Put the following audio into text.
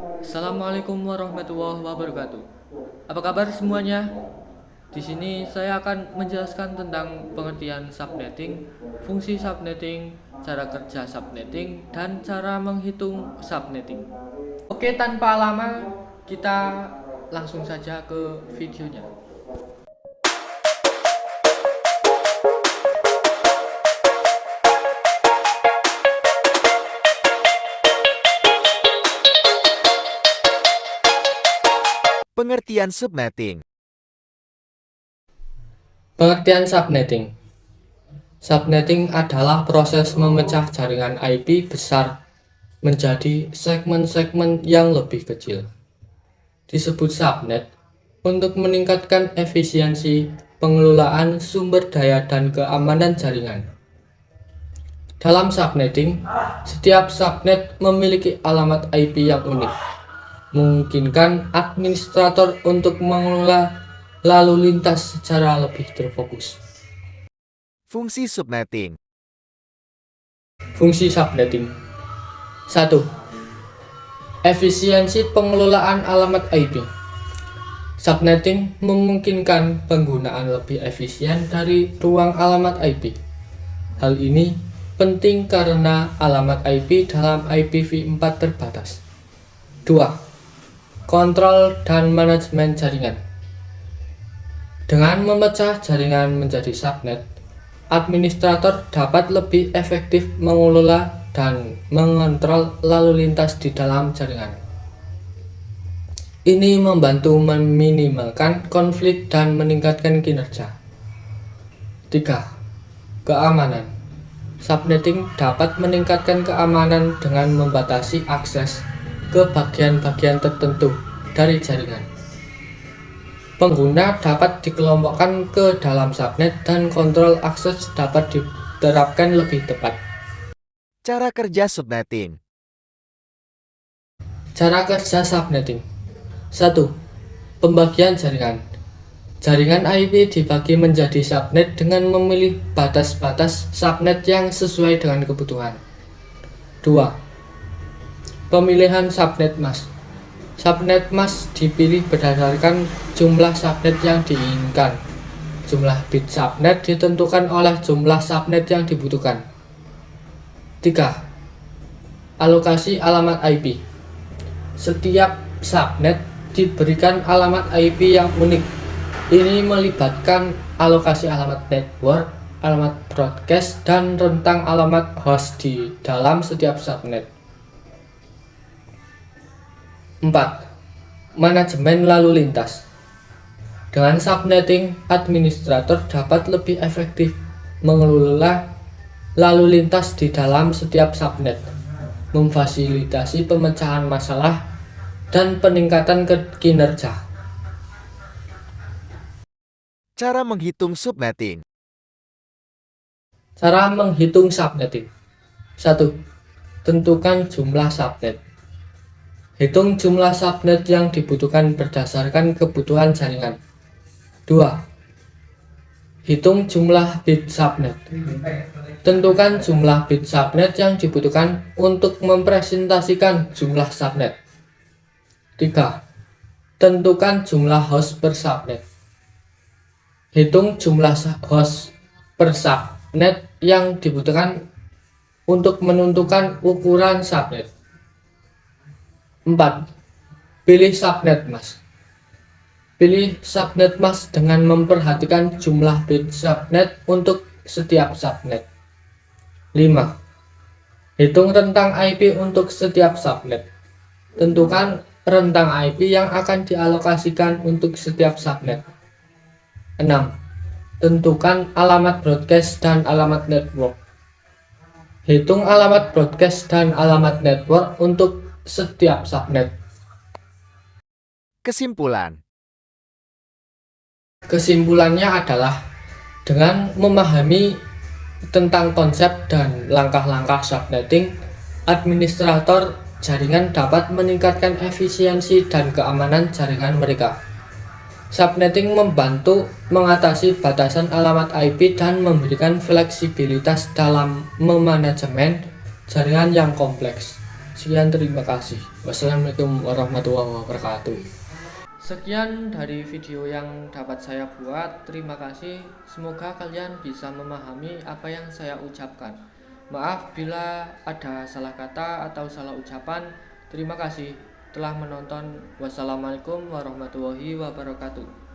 Assalamualaikum warahmatullahi wabarakatuh. Apa kabar semuanya? Di sini saya akan menjelaskan tentang pengertian subnetting, fungsi subnetting, cara kerja subnetting, dan cara menghitung subnetting. Oke, tanpa lama kita langsung saja ke videonya. Pengertian subnetting. Pengertian subnetting. Subnetting adalah proses memecah jaringan IP besar menjadi segmen-segmen yang lebih kecil. Disebut subnet untuk meningkatkan efisiensi pengelolaan sumber daya dan keamanan jaringan. Dalam subnetting, setiap subnet memiliki alamat IP yang unik, memungkinkan administrator untuk mengelola lalu lintas secara lebih terfokus. Fungsi subnetting. Fungsi subnetting. 1. Efisiensi pengelolaan alamat IP. Subnetting memungkinkan penggunaan lebih efisien dari ruang alamat IP. Hal ini penting karena alamat IP dalam IPv4 terbatas. 2. Kontrol dan manajemen jaringan. Dengan memecah jaringan menjadi subnet, administrator dapat lebih efektif mengelola dan mengontrol lalu lintas di dalam jaringan. Ini membantu meminimalkan konflik dan meningkatkan kinerja. 3. Keamanan. Subnetting dapat meningkatkan keamanan dengan membatasi akses ke bagian-bagian tertentu dari jaringan. Pengguna dapat dikelompokkan ke dalam subnet dan kontrol akses dapat diterapkan lebih tepat. Cara kerja subnetting. Cara kerja subnetting. 1. Pembagian jaringan. Jaringan IP dibagi menjadi subnet dengan memilih batas-batas subnet yang sesuai dengan kebutuhan. 2. Pemilihan subnet mask. Subnet mask dipilih berdasarkan jumlah subnet yang diinginkan. Jumlah bit subnet ditentukan oleh jumlah subnet yang dibutuhkan. 3. Alokasi alamat IP. Setiap subnet diberikan alamat IP yang unik. Ini melibatkan alokasi alamat network, alamat broadcast, dan rentang alamat host di dalam setiap subnet. 4. Manajemen lalu lintas. Dengan subnetting, administrator dapat lebih efektif mengelola lalu lintas di dalam setiap subnet, memfasilitasi pemecahan masalah, dan peningkatan kinerja. Cara menghitung subnetting. Cara menghitung subnetting. 1. Tentukan jumlah subnet. Hitung jumlah subnet yang dibutuhkan berdasarkan kebutuhan jaringan. 2. Hitung jumlah bit subnet. Tentukan jumlah bit subnet yang dibutuhkan untuk mempresentasikan jumlah subnet. 3. Tentukan jumlah host per subnet. Hitung jumlah host per subnet yang dibutuhkan untuk menentukan ukuran subnet. 4. Pilih subnet mask. Pilih subnet mask dengan memperhatikan jumlah bit subnet untuk setiap subnet. 5. Hitung rentang IP untuk setiap subnet. Tentukan rentang IP yang akan dialokasikan untuk setiap subnet. 6. Tentukan alamat broadcast dan alamat network. Hitung alamat broadcast dan alamat network untuk setiap subnet. Kesimpulan. Kesimpulannya adalah dengan memahami tentang konsep dan langkah-langkah subnetting, administrator jaringan dapat meningkatkan efisiensi dan keamanan jaringan mereka. Subnetting membantu mengatasi batasan alamat IP dan memberikan fleksibilitas dalam memanajemen jaringan yang kompleks. Sekian, terima kasih. Wassalamualaikum warahmatullahi wabarakatuh. Sekian dari video yang dapat saya buat. Terima kasih. Semoga kalian bisa memahami apa yang saya ucapkan. Maaf bila ada salah kata atau salah ucapan. Terima kasih telah menonton. Wassalamualaikum warahmatullahi wabarakatuh.